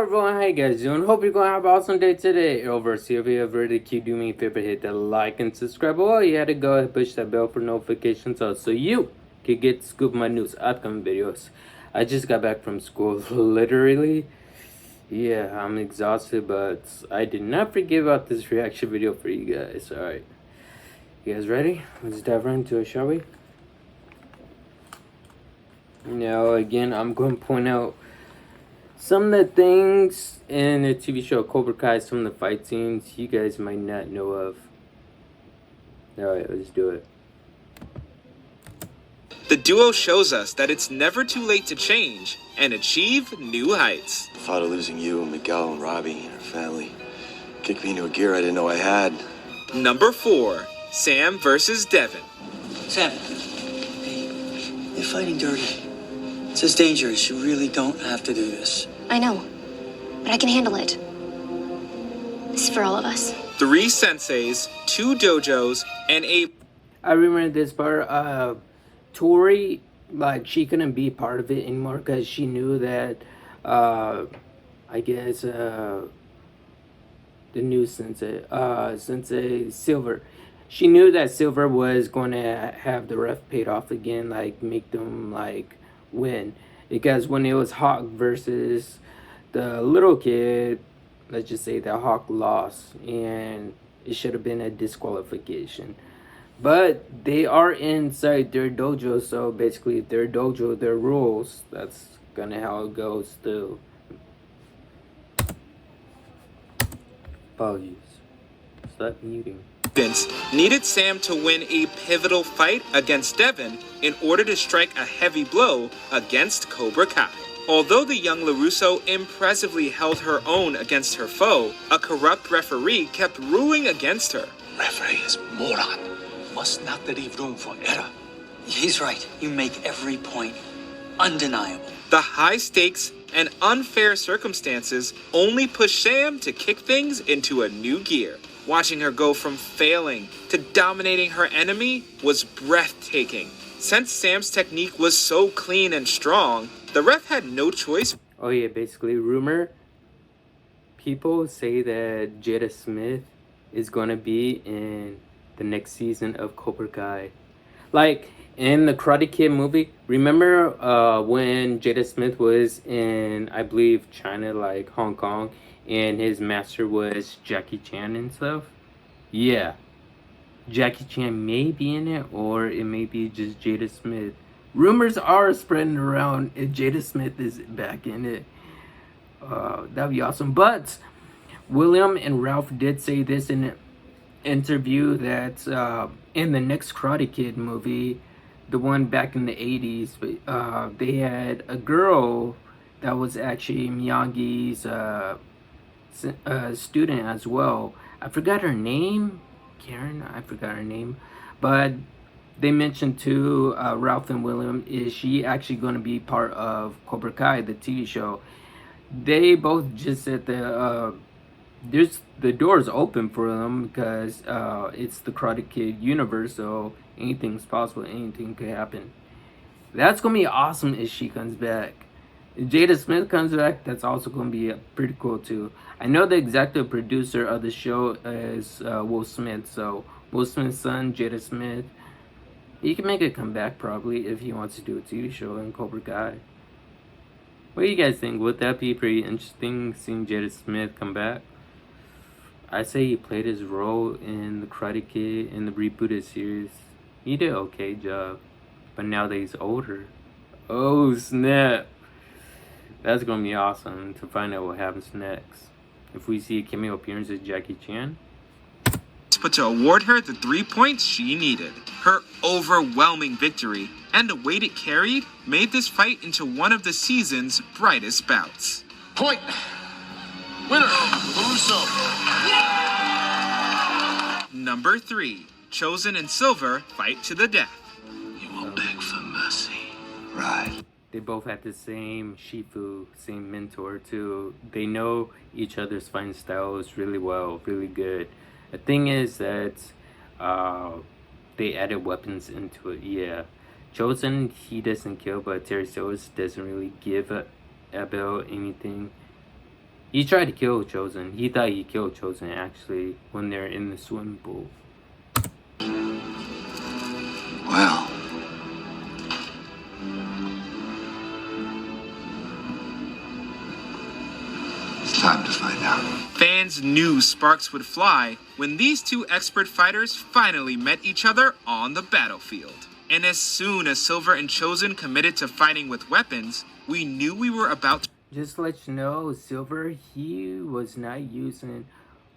everyone, how you guys doing? Hope you're gonna have an awesome day today. Over, so if you ever really keep doing me a favor, hit that like and subscribe. Oh, you had to go ahead and push that bell for notifications so you can get scoop my news, upcoming videos. I just got back from school, literally. Yeah, I'm exhausted, but I did not forget about this reaction video for you guys. Alright, you guys ready? Let's dive right into it, shall we? Now, again, I'm going to point out some of the things in the TV show Cobra Kai, some of the fight scenes you guys might not know of. Alright, let's do it. The duo shows us that it's never too late to change and achieve new heights. The thought of losing you and Miguel and Robbie and her family kicked me into a gear I didn't know I had. Number 4, Sam versus Devin. Sam, hey, you're fighting dirty. This is dangerous. You really don't have to do this. I know, but I can handle it. This is for all of us. 3 senseis, 2 dojos, and a... I remember this part. Tori, like, she couldn't be part of it anymore because she knew that, I guess, the new sensei, Sensei Silver. She knew that Silver was going to have the ref paid off again, like, make them, like, win. Because when it was Hawk versus the little kid, let's just say that Hawk lost, and it should have been a disqualification. But they are inside their dojo, so basically their dojo, their rules, that's gonna how it goes still. Apologies. Stop muting. Vince needed Sam to win a pivotal fight against Devin in order to strike a heavy blow against Cobra Kai. Although the young LaRusso impressively held her own against her foe, a corrupt referee kept ruling against her. Referee is moron. Must not leave room for error. He's right. You make every point undeniable. The high stakes and unfair circumstances only pushed Sam to kick things into a new gear. Watching her go from failing to dominating her enemy was breathtaking. Since Sam's technique was so clean and strong, the ref had no choice. Oh yeah, basically, rumor. People say that Jada Smith is gonna be in the next season of Cobra Kai. Like, in the Karate Kid movie, remember when Jada Smith was in, I believe, China, like Hong Kong, and his master was Jackie Chan and stuff? Yeah. Jackie Chan may be in it, or it may be just Jada Smith. Rumors are spreading around if Jada Smith is back in it. That'd be awesome. But William and Ralph did say this in an interview that in the next Karate Kid movie, the one back in the 80s, they had a girl that was actually Miyagi's student as well. I forgot her name. Karen, I forgot her name. But they mentioned to Ralph and William, is she actually going to be part of Cobra Kai, the TV show? They both just said that the door's open for them because it's the Karate Kid universe, so anything's possible, anything could happen. That's going to be awesome if she comes back. If Jada Smith comes back, that's also going to be pretty cool too. I know the executive producer of the show is Will Smith, so Will Smith's son, Jada Smith, he can make a comeback probably if he wants to do a TV show in Cobra Kai. What do you guys think? Would that be pretty interesting, seeing Jada Smith come back? I say he played his role in the Karate Kid in the rebooted series. He did an okay job, but now that he's older, oh snap! That's gonna be awesome to find out what happens next. If we see a cameo appearance of Jackie Chan. But to award her the 3 points she needed. Her overwhelming victory and the weight it carried made this fight into one of the season's brightest bouts. Point. Winner, LaRusso. Number 3, Chosen and Silver fight to the death. You will beg for mercy. Right. They both had the same Shifu, same mentor too. They know each other's fighting styles really well, really good. The thing is that they added weapons into it. Yeah, Chosen, he doesn't kill, but Terry Silvers doesn't really give about anything. He tried to kill Chosen. He thought he killed Chosen actually when they're in the swimming pool. Well, it's time to find out. Fans knew sparks would fly when these two expert fighters finally met each other on the battlefield. And as soon as Silver and Chosen committed to fighting with weapons, we knew we were about to. Just to let you know, Silver, he was not using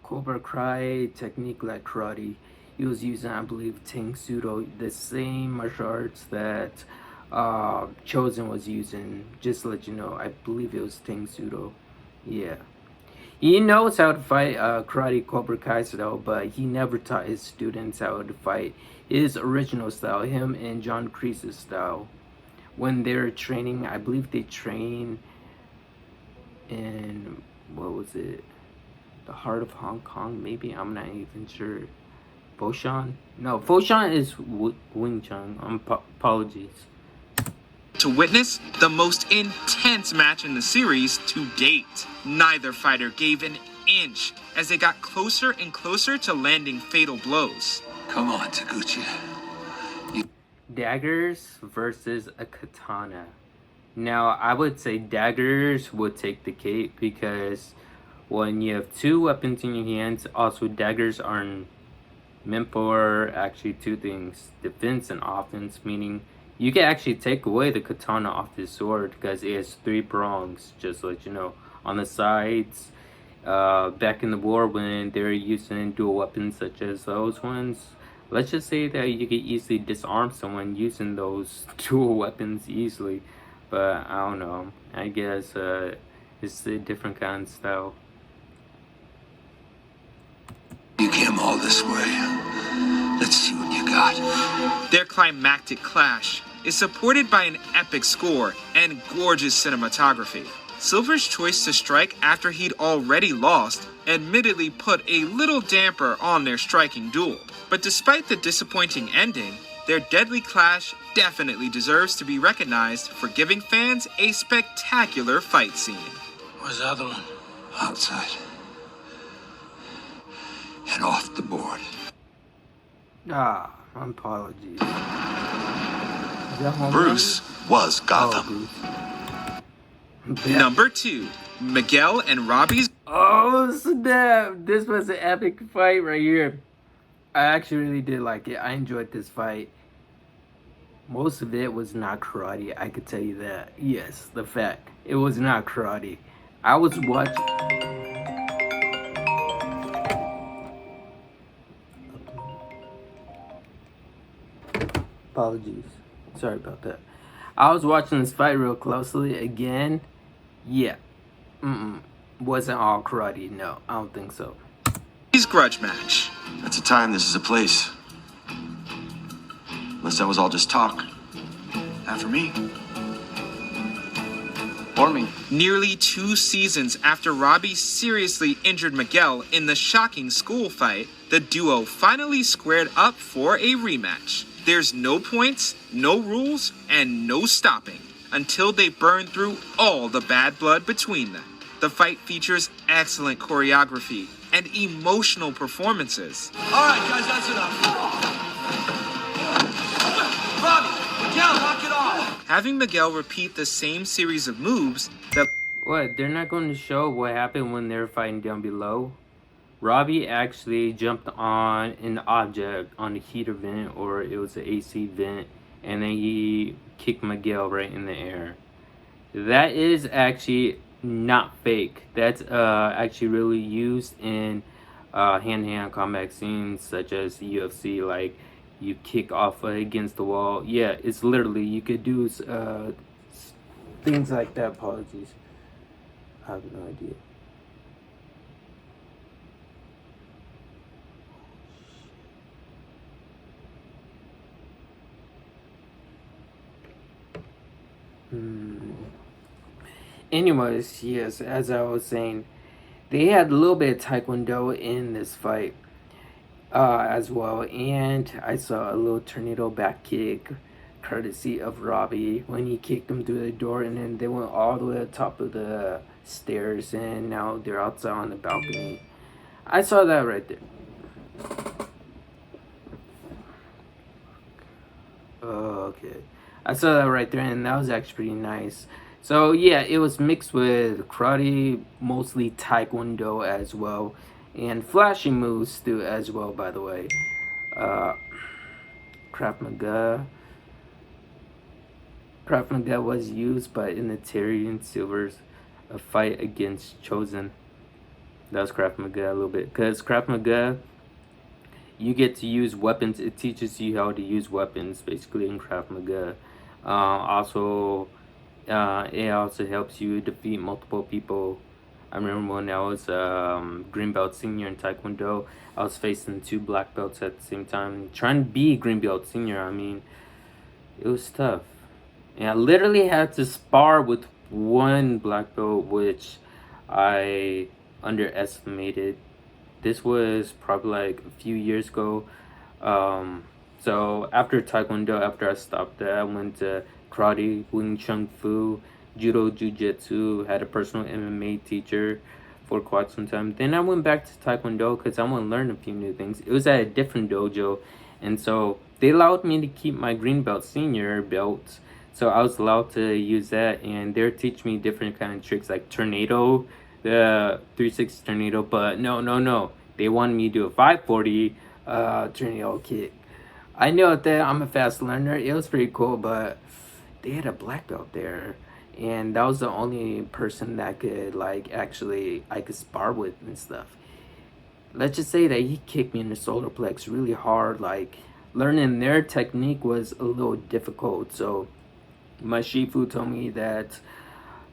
Cobra Kai technique like karate. He was using, I believe, Tang Sudo, the same martial arts that Chosen was using. Just to let you know, I believe it was Tang Sudo. Yeah. He knows how to fight karate Cobra Kai style, but he never taught his students how to fight his original style, him and John Kreese's style. When they're training, I believe they train in, what was it? The heart of Hong Kong, maybe? I'm not even sure. Foshan? No, Foshan is Wing Chun. Apologies. To witness the most intense match in the series to date. Neither fighter gave an inch as they got closer and closer to landing fatal blows. Come on, Taguchi. Daggers versus a katana. Now, I would say daggers would take the cake because when you have two weapons in your hands, also daggers are meant for actually two things: defense and offense, meaning you can actually take away the katana off the sword because it has three prongs, just to let you know. On the sides, back in the war when they're using dual weapons such as those ones, let's just say that you could easily disarm someone using those dual weapons easily. But I don't know. I guess it's a different kind of style. You came all this way. Let's see what you got. Their climactic clash is supported by an epic score and gorgeous cinematography. Silver's choice to strike after he'd already lost admittedly put a little damper on their striking duel. But despite the disappointing ending, their deadly clash definitely deserves to be recognized for giving fans a spectacular fight scene. Where's the other one? Outside. And off the board. Ah, apologies. Is that Homelander? Bruce was Gotham. Bruce. Number 2, Miguel and Robbie's. Oh snap! This was an epic fight right here. I actually really did like it. I enjoyed this fight. Most of it was not karate, I could tell you that. Yes, the fact. It was not karate. I was watching. Apologies. Sorry about that. I was watching this fight real closely again. Yeah. Wasn't all karate. No, I don't think so. Grudge match. That's a time, this is a place. Unless that was all just talk. Not for me. Or me. Nearly 2 seasons after Robbie seriously injured Miguel in the shocking school fight, the duo finally squared up for a rematch. There's no points, no rules, and no stopping until they burn through all the bad blood between them. The fight features excellent choreography and emotional performances. All right, guys, that's enough. Robbie, Miguel, knock it off. Having Miguel repeat the same series of moves that. What? They're not going to show what happened when they're fighting down below? Robbie actually jumped on an object on the heater vent, or it was an AC vent, and then he kicked Miguel right in the air. That is actually not fake. That's actually really used in hand-to-hand combat scenes such as UFC, like you kick off against the wall. Yeah, it's literally, you could do things like that. Apologies. I have no idea. Anyways, yes, as I was saying, they had a little bit of taekwondo in this fight as well, and I saw a little tornado back kick courtesy of Robbie when he kicked him through the door, and then they went all the way to the top of the stairs, and now they're outside on the balcony. I saw that right there. Okay. I saw that right there, and that was actually pretty nice. So yeah, it was mixed with karate, mostly taekwondo as well, and flashy moves too as well. By the way, uh, Krav Maga. Krav Maga was used by in the Terry and Silver's a fight against Chosen. That was Krav Maga a little bit, because Krav Maga, you get to use weapons. It teaches you how to use weapons basically in Krav Maga. It also helps you defeat multiple people. I remember when I was green belt senior in Taekwondo, I was facing 2 black belts at the same time, trying to be green belt senior. I mean, it was tough. And I literally had to spar with 1 black belt, which I underestimated. This was probably like a few years ago. So after Taekwondo, after I stopped that, I went to karate, Wing Chun Fu, Judo, Jiu-Jitsu, had a personal MMA teacher for quite some time. Then I went back to Taekwondo because I want to learn a few new things. It was at a different dojo, and so they allowed me to keep my green belt senior belt. So I was allowed to use that, and they're teaching me different kind of tricks like tornado, the 360 tornado, but no. They wanted me to do a 540 tornado kick. I know that I'm a fast learner. It was pretty cool, but they had a black belt there, and that was the only person that could like actually I could spar with and stuff. Let's just say that he kicked me in the solar plex really hard. Like, learning their technique was a little difficult. So my Shifu told me that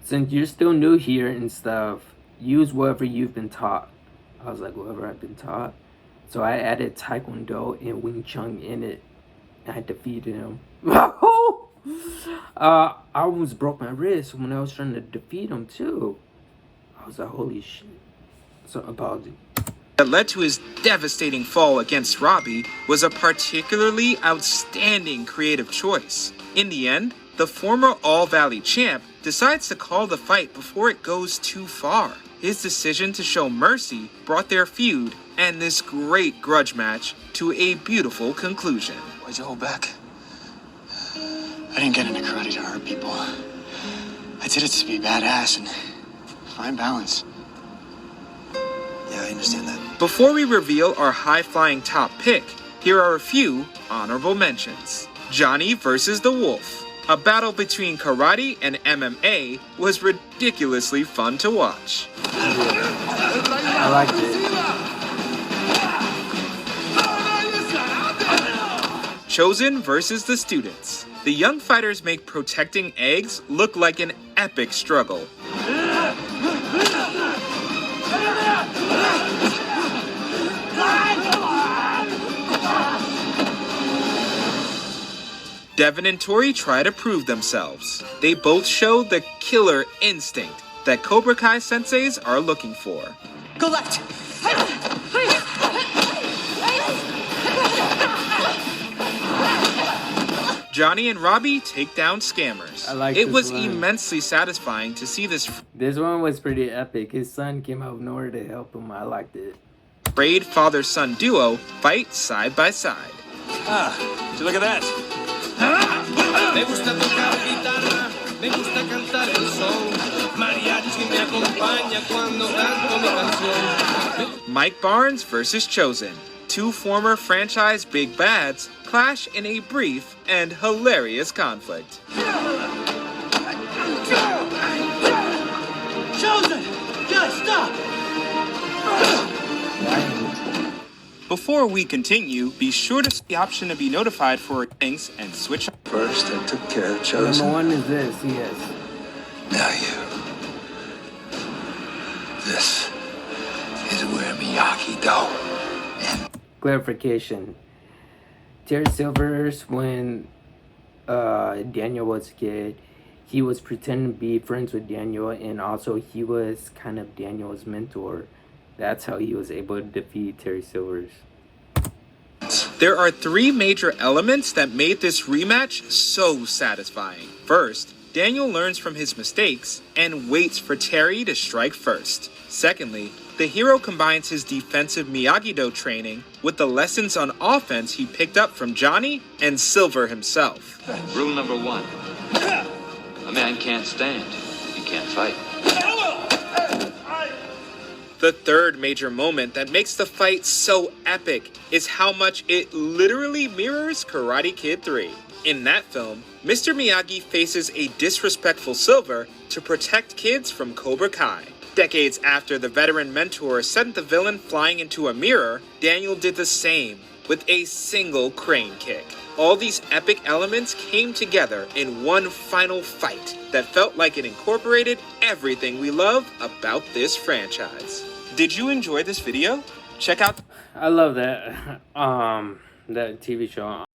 since you're still new here and stuff, use whatever you've been taught. I was like, whatever I've been taught. So I added Taekwondo and Wing Chun in it. I defeated him. I almost broke my wrist when I was trying to defeat him too. I was like, holy shit. So apology. That led to his devastating fall against Robbie was a particularly outstanding creative choice. In the end, the former All-Valley champ decides to call the fight before it goes too far. His decision to show mercy brought their feud and this great grudge match to a beautiful conclusion. Why'd you hold back? I didn't get into karate to hurt people. I did it to be badass and find balance. Yeah, I understand that. Before we reveal our high-flying top pick, here are a few honorable mentions. Johnny versus the Wolf. A battle between karate and MMA was ridiculously fun to watch. I liked it. Chosen versus the Students. The young fighters make protecting eggs look like an epic struggle. Devin and Tori try to prove themselves. They both show the killer instinct that Cobra Kai senseis are looking for. Go left! Johnny and Robbie take down scammers. I like it this was one. immensely satisfying to see this This one was pretty epic. His son came out of nowhere to help him. I liked it. frayed father-son duo fight side by side. Would you look at that? Me gusta tocar guitarra, me gusta cantar el son. Mariachi me acompaña cuando canto mi canción. Mike Barnes versus Chosen. 2 former franchise big bads clash in a brief and hilarious conflict. Chosen! Just stop! Before we continue, be sure to set the option to be notified for things and switch. First, I took care of Number Chosen. 1 is this, yes. Now you. This is where Miyagi-Do and Clarification. Terry Silvers, when Daniel was a kid, he was pretending to be friends with Daniel, and also he was kind of Daniel's mentor. That's how he was able to defeat Terry Silvers. There are 3 major elements that made this rematch so satisfying. First, Daniel learns from his mistakes and waits for Terry to strike first. Secondly, the hero combines his defensive Miyagi-Do training with the lessons on offense he picked up from Johnny and Silver himself. Rule number 1. A man can't stand. He can't fight. The third major moment that makes the fight so epic is how much it literally mirrors Karate Kid 3. In that film, Mr. Miyagi faces a disrespectful Silver to protect kids from Cobra Kai. Decades after the veteran mentor sent the villain flying into a mirror, Daniel did the same with a single crane kick. All these epic elements came together in one final fight that felt like it incorporated everything we love about this franchise. Did you enjoy this video? Check out I love that that TV show.